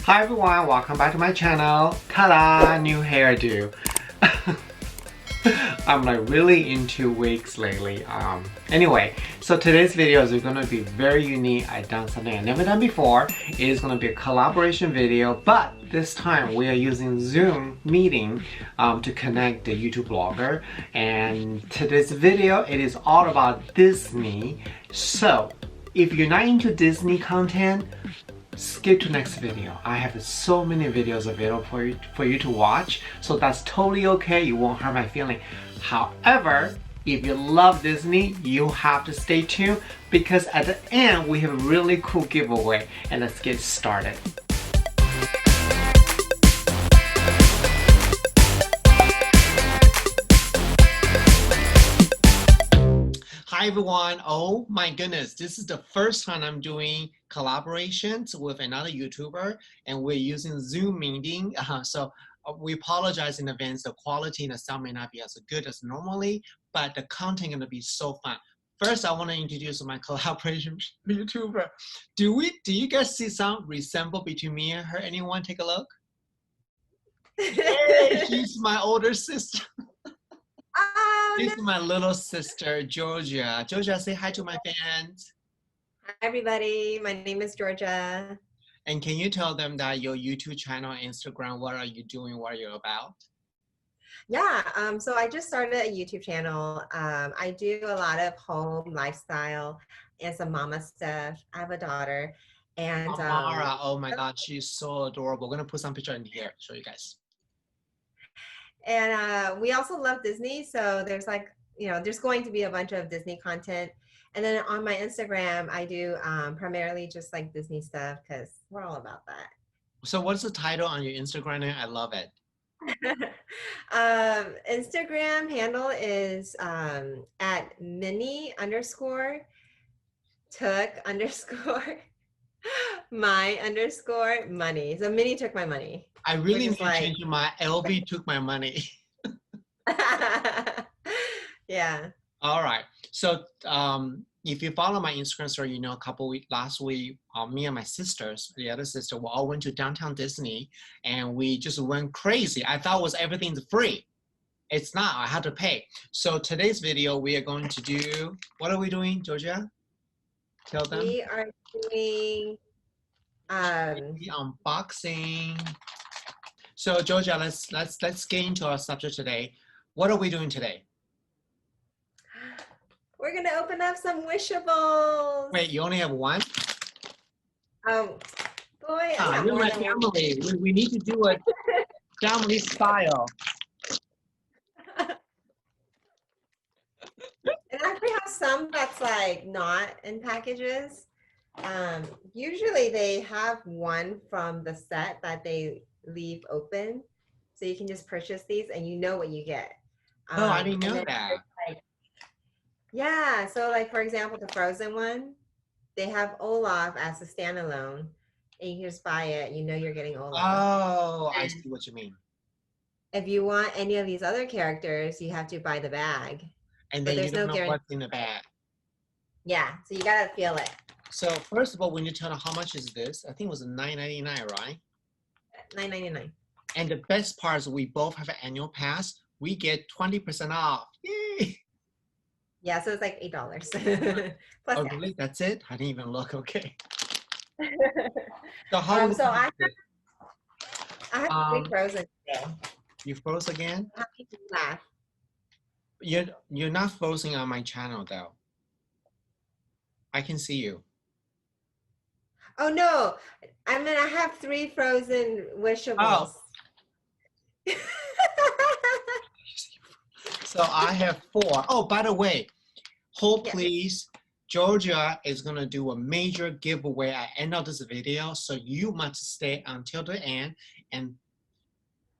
Hi everyone, welcome back to my channel. Ta-da! New hairdo. I'm like really into wigs lately. Anyway, so today's video is gonna be very unique. I've done something I've never done before. It is gonna be a collaboration video, but this time we are using Zoom meeting to connect the YouTube blogger. And today's video, it is all about Disney. So if you're not into Disney content, skip to next video. I have so many videos available for you to watch, so that's totally okay. You won't hurt my feeling. However, if you love Disney, you have to stay tuned because at the end we have a really cool giveaway, and let's get started. Hi everyone. Oh my goodness, this is the first time I'm doing collaborations with another YouTuber, and we're using Zoom meeting. So we apologize in advance. The quality and the sound may not be as good as normally, but the content is going to be so fun. First, I want to introduce my collaboration YouTuber. Do you guys see some resemble between me and her? Anyone take a look? Hey, she's my older sister. This is my little sister, Georgia. Georgia, say hi to my fans. Hi, everybody. My name is Georgia. And can you tell them that your YouTube channel, Instagram, what are you doing, what are you about? Yeah, so I just started a YouTube channel. I do a lot of home lifestyle and some mama stuff. I have a daughter. And Amara, oh my God, she's so adorable. We're gonna put some picture in here, show you guys. And we also love Disney. So there's there's going to be a bunch of Disney content. And then on my Instagram, I do primarily just like Disney stuff because we're all about that. So what's the title on your Instagram? I love it. Instagram handle is at mini_took_my_money. So Minnie took my money. I really need to change my LV took my money. Yeah. All right. So if you follow my Instagram story, you know last week, me and my sisters, the other sister, we all went to downtown Disney and we just went crazy. I thought everything's free. It's not, I had to pay. So today's video, we are going to do, what are we doing, Georgia? Tell them. We are doing unboxing. So Georgia, let's get into our subject today. What are we doing today? We're gonna open up some Wishables. Wait, you only have one? Boy, you're my family. We need to do a family style. And I actually have some that's like not in packages. Usually they have one from the set that they leave open, so you can just purchase these and you know what you get. Oh, I didn't know that. Yeah, so like for example, the Frozen one, they have Olaf as a standalone, and you can just buy it. You know you're getting Olaf. Oh, I see what you mean. If you want any of these other characters, you have to buy the bag. And then you don't know what's in the bag. Yeah, so you gotta feel it. So first of all, when you tell them how much is this, I think it was $9.99, right? $9.99. And the best part is we both have an annual pass. We get 20% off. Yay! Yeah, so it's like $8. Plus oh, really? That's it? I didn't even look. Okay. So how? So I have 3 Frozen today. You froze again? How can you laugh? You're not frozen on my channel though. I can see you. Oh no! I mean, I have 3 Frozen Wishables. Oh. So I have 4. Oh, by the way, hold please. Georgia is gonna do a major giveaway at the end of this video, so you must stay until the end, and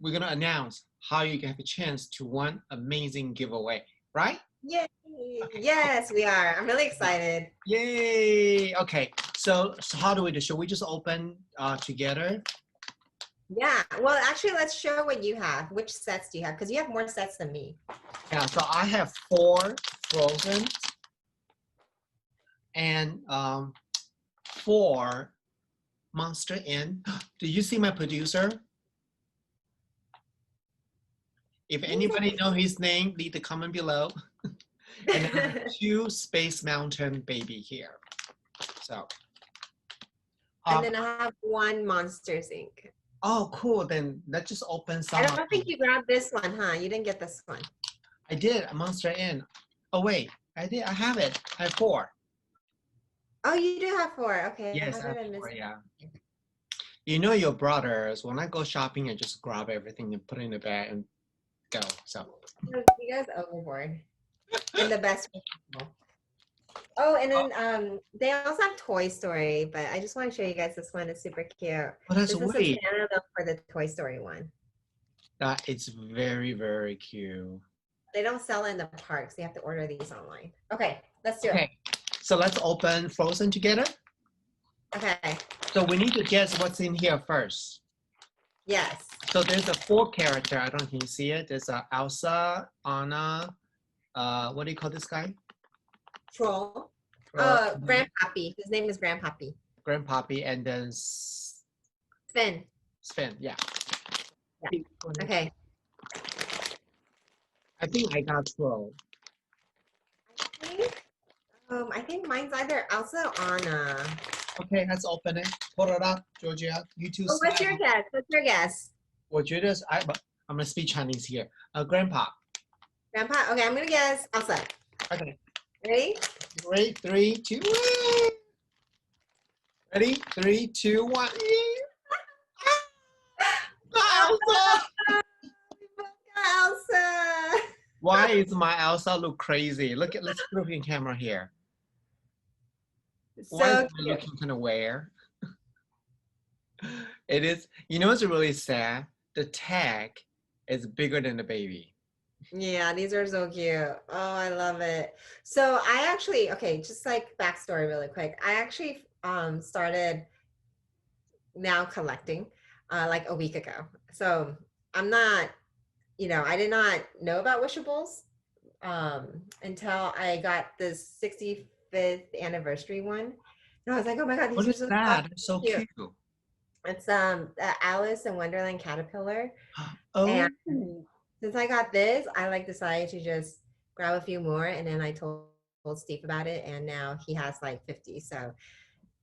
we're gonna announce how you have a chance to win amazing giveaway, right? Yay! Okay. Yes, we are. I'm really excited. Yay! Okay, so how do we do? Should we just open together? Yeah. Well, actually, let's show what you have. Which sets do you have? Because you have more sets than me. Yeah. So I have 4 Frozen and 4 Monster in. Do you see my producer? If anybody know his name, leave the comment below. And I have 2 Space Mountain baby here. So. And then I have 1 Monsters Inc. Oh, cool. Then let's just open some. I don't think you grabbed this one, huh? You didn't get this one. I did. A Monster in. Oh, wait. I did. I have it. I have 4. Oh, you do have 4. Okay. Yes, How I did I have miss 4, it? yeah. You know your brothers, when I go shopping, I just grab everything and put it in the bag and go. So. You guys overboard. In the best way possible. Oh, and then they also have Toy Story, but I just want to show you guys this one. It's super cute. Oh, that's This is a wait. Canada for the Toy Story one. That it's very, very cute. They don't sell it in the parks. You have to order these online. Okay, let's do it. Okay, so let's open Frozen together. Okay. So we need to guess what's in here first. Yes. So there's a 4 character. I don't know if you can see it. There's Elsa, Anna, what do you call this guy? Troll. Grandpappy. His name is Grandpappy. Grandpappy, and then Sven. Sven, yeah. Okay. I think I got Troll. I think mine's either Elsa or Anna. Okay, let's open it. Pull it up, Georgia. You two. Oh, what's your guess? What's your guess? I'm gonna speak Chinese here. Grandpa. Grandpa? Okay, I'm gonna guess Elsa. Okay. Ready? Ready? 3, 2, 1. Ready? 3, 2, 1. Elsa! Elsa! Why is my Elsa look crazy? Look at, let's put it in camera here. Why is it looking kind of weird? It is, you know, it's really sad. The tag is bigger than the baby. Yeah, these are so cute. Oh, I love it. So I actually, okay, just like backstory really quick. I actually started now collecting like a week ago. So I'm not, I did not know about Wishables until I got this 65th anniversary one. And I was like, oh my God, What these is are that? It's so cute. It's the Alice in Wonderland caterpillar. Oh. And since I got this, I like decided to just grab a few more, and then I told Steve about it, and now he has like 50. So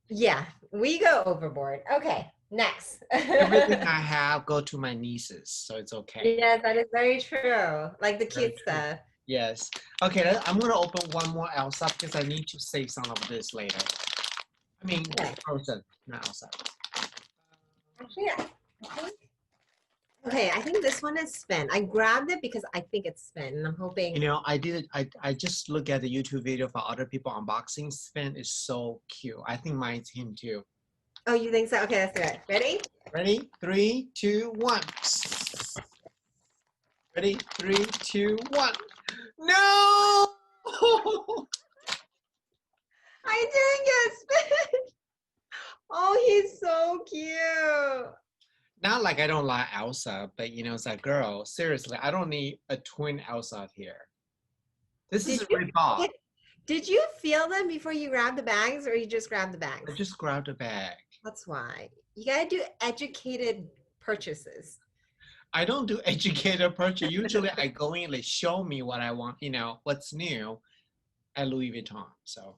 yeah, we go overboard. Okay, next. Everything I have go to my nieces, so it's okay. Yes, that is very true. Like the cute stuff. Yes. Okay, I'm gonna open one more Elsa because I need to save some of this later. I mean, Frozen, not Elsa. Actually, I think this one is Sven. I grabbed it because I think it's Sven, and I'm hoping. You know, I just look at the YouTube video for other people unboxing. Sven is so cute. I think mine's him too. Oh, you think so? Okay, let's do it. Ready? Ready? 3, 2, 1. Ready? 3, 2, 1. No! I didn't get Sven. Oh, he's so cute. Not like I don't like Elsa, but you know, it's like, girl, seriously, I don't need a twin Elsa here. This is a rip-off. Did you feel them before you grabbed the bags, or you just grabbed the bags? I just grabbed a bag. That's why. You gotta do educated purchases. I don't do educated purchase. Usually I go in, they show me what I want, you know, what's new at Louis Vuitton. So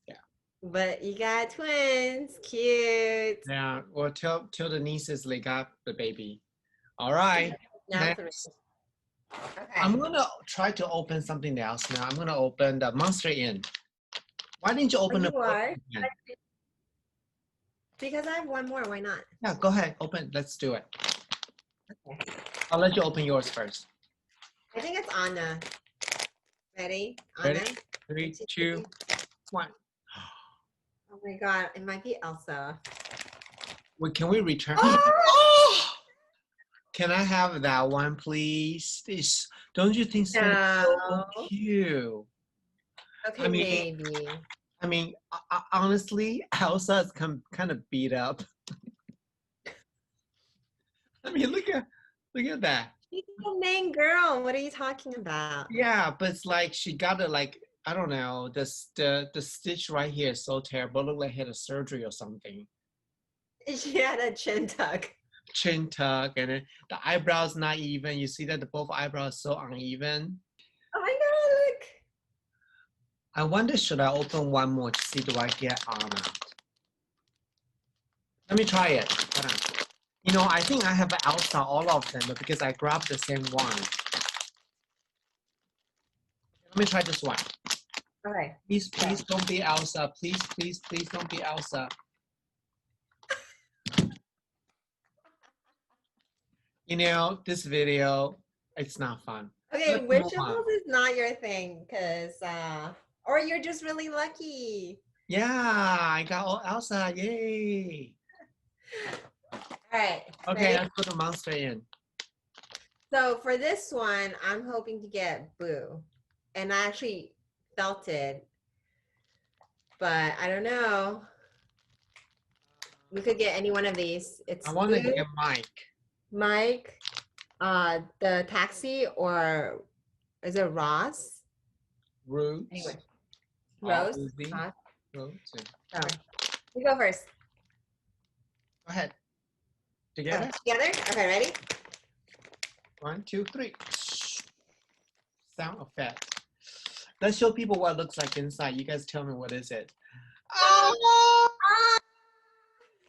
yeah. But you got twins. Cute. Yeah, well tell the nieces they got the baby. All right. Next. Okay. I'm gonna try to open something else now. I'm gonna open the Monster Inn. Why didn't you open the Because I have one more. Why not? Yeah, go ahead. Open. Let's do it. Okay. I'll let you open yours first. I think it's Anna. Ready? Ready? Anna? 3, 2, 1. Oh my God, it might be Elsa. Wait, can we return? Oh! Can I have that one, please? Don't you think so cute? Okay, maybe. I mean, honestly, Elsa is kind of beat up. I mean, look at that. She's the main girl. What are you talking about? Yeah, but it's like she got it like, I don't know, the stitch right here is so terrible. Look like he had a surgery or something. She had a chin tuck. Chin tuck, and then the eyebrows not even. You see that the both eyebrows so uneven. Oh my god, look. I wonder, should I open one more to see do I get Anna? Let me try it. Hold on. You know, I think I have Elsa, all of them, but because I grabbed the same one. Let me try this one. Okay. Please, please don't be Elsa. Please, please, please don't be Elsa. You know, this video, it's not fun. Okay, Let's move on. Wishables is not your thing, cause or you're just really lucky. Yeah, I got Elsa. Yay. All right. Okay, Ready? let's put the monster in. So for this one, I'm hoping to get Boo, and I actually felt it, but I don't know. We could get any one of these. It's I want to Boo, get Mike. Mike, the taxi, or is it Ross? Roots. Anyway, Rose. Ruby. Ross. Rose. Oh. You go first. Go ahead. Together? Together? Okay, ready? 1, 2, 3. Sound effect. Let's show people what it looks like inside. You guys tell me what is it. Oh!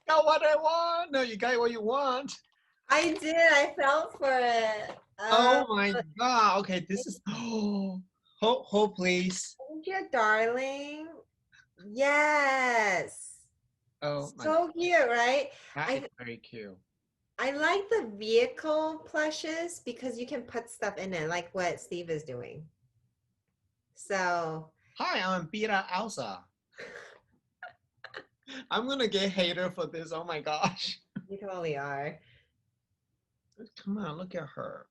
Got what I want. No, you got what you want. I did. I felt for it. Oh my god. Okay, this is hold please. Thank you, darling. Yes. Oh my So cute, right? that is very cute. I like the vehicle plushes because you can put stuff in it, like what Steve is doing. So Hi, I'm Beta Elsa. I'm gonna get hater for this. Oh my gosh. you totally are. Come on, look at her.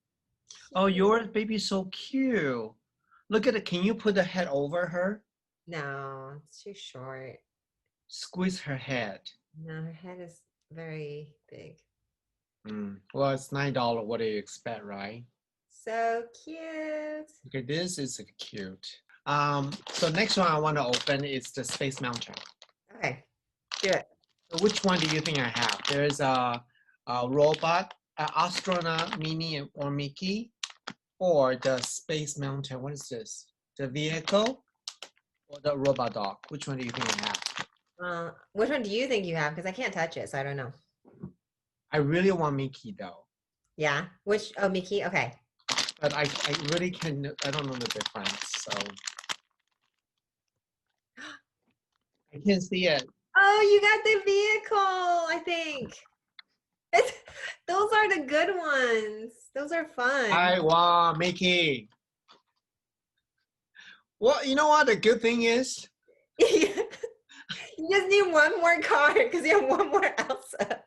Oh, your baby's so cute. Look at it. Can you put the head over her? No, it's too short. Squeeze her head. No, her head is very big. Well, it's $9. What do you expect, right? So cute. Okay, this is cute. So next one I want to open is the Space Mountain. Okay, do it. So which one do you think I have? There's a robot, astronaut, Minnie or Mickey, or the Space Mountain. What is this? The vehicle or the robot dog? Which one do you think I have? Which one do you think you have? Because I can't touch it, so I don't know. I really want Mickey though. Yeah. Which? Oh, Mickey. Okay. But I really can. I don't know the difference. So I can't see it. Oh, you got the vehicle. I think. Those are the good ones. Those are fun. I want Mickey. Well, you know what the good thing is? You just need one more card because you have one more Elsa.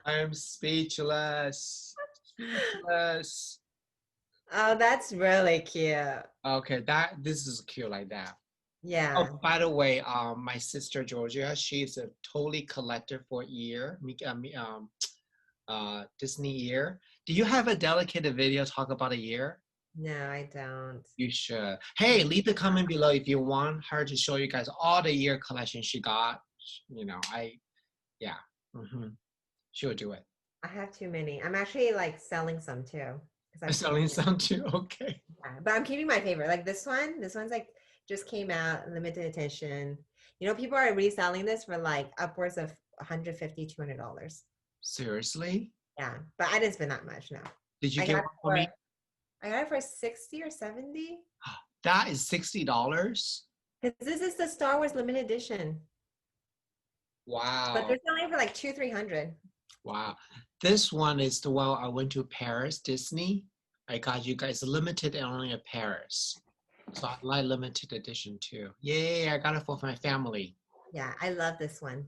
I am speechless. Speechless. Oh, that's really cute. Okay, this is cute like that. Yeah. Oh, by the way, my sister Georgia, she's a totally collector for year. Disney year. Do you have a dedicated video talk about a year? No, I don't. You should. Hey, leave the comment below if you want her to show you guys all the year collection she got. You know, yeah. She'll do it. I have too many. I'm actually like selling some too. I'm selling some too. Okay. Yeah, but I'm keeping my favorite. Like this one. This one's like just came out, limited edition. You know, people are reselling this for like upwards of $150, $200. Seriously? Yeah, but I didn't spend that much. No. Did you get one for me? I got it for 60 or 70. That is $60. Because this is the Star Wars limited edition. Wow. But they're selling for like $200-$300. Wow. This one is the one I went to Paris, Disney. I got you guys limited only at Paris. So I like limited edition too. Yay, I got it for my family. Yeah, I love this one.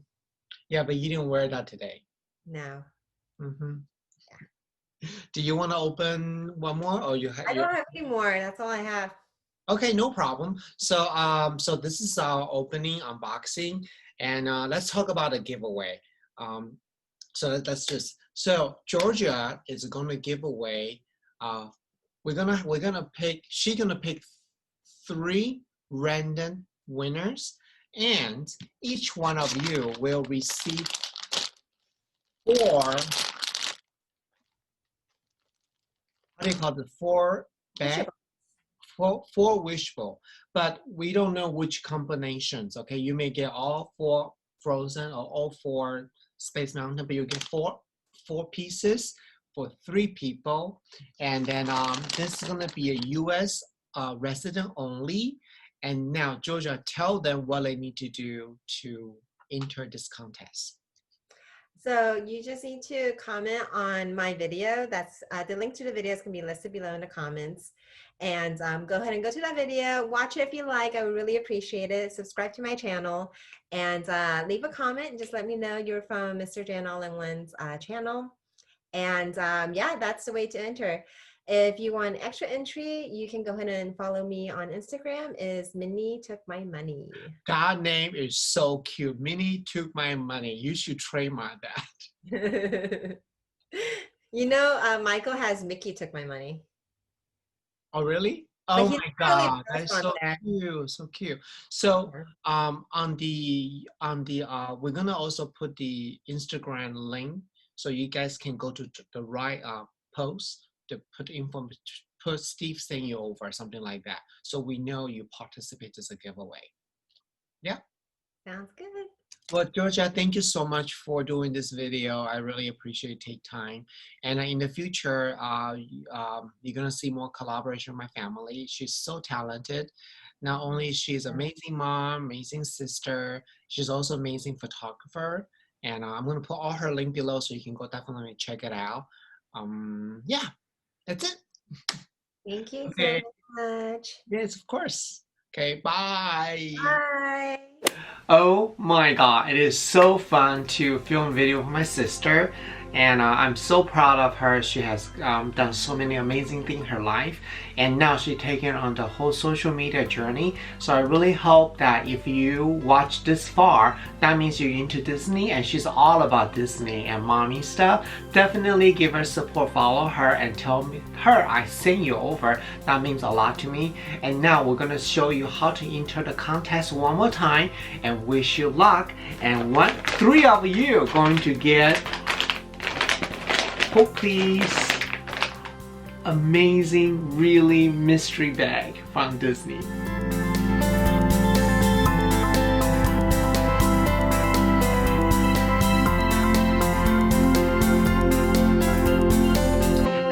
Yeah, but you didn't wear that today. No. Yeah. Do you want to open one more or you have? I don't have any more. That's all I have. Okay, no problem. So so this is our opening unboxing, and let's talk about a giveaway. So so Georgia is gonna give away. We're gonna pick. She's gonna pick 3 random winners, And each one of you will receive 4, what do you call it, 4 bags? Four wishful, but we don't know which combinations. Okay, you may get all 4 frozen or all 4 Space Mountain, but you get four pieces for 3 people. And then this is gonna be a US resident only. And now Georgia, tell them what they need to do to enter this contest. So you just need to comment on my video. That's the link to the video is going to be listed below in the comments. And go ahead and go to that video, watch it if you like. I would really appreciate it. Subscribe to my channel and leave a comment and just let me know you're from Mr. Jan All-in-One's channel. And yeah, that's the way to enter. If you want extra entry, you can go ahead and follow me on Instagram. Is Minnie Took My Money. That name is so cute. Minnie Took My Money. You should trademark that. You know, Michael has Mickey Took My Money. Oh, really? But Oh my God, really that's so cute, so cute. So on the we're gonna also put the Instagram link so you guys can go to the right post to put info, put Steve send you over, something like that. So we know you participate as a giveaway. Yeah. Sounds good. Well, Georgia, thank you so much for doing this video. I really appreciate take time. And in the future, you're gonna see more collaboration with my family. She's so talented. Not only she's amazing mom, amazing sister, she's also amazing photographer. And I'm gonna put all her link below so you can go definitely check it out. Yeah, that's it. Thank you Okay. so much. Yes, of course. Okay, bye. Bye. Oh my God, it is so fun to film a video with my sister, and I'm so proud of her. She has done so many amazing things in her life, and now she's taking on the whole social media journey. So I really hope that if you watch this far, that means you're into Disney, and she's all about Disney and mommy stuff. Definitely give her support, follow her, and tell her I sent you over. That means a lot to me. And now we're gonna show you how to enter the contest one more time, and wish you luck. And 3 of you going to get, oh please, amazing, really mystery bag from Disney.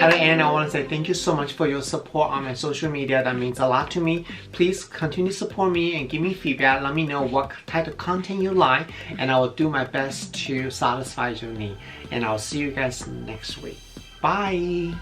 At the end, I want to say thank you so much for your support on my social media. That means a lot to me. Please continue to support me and give me feedback. Let me know what type of content you like, and I will do my best to satisfy your need. And I'll see you guys next week. Bye!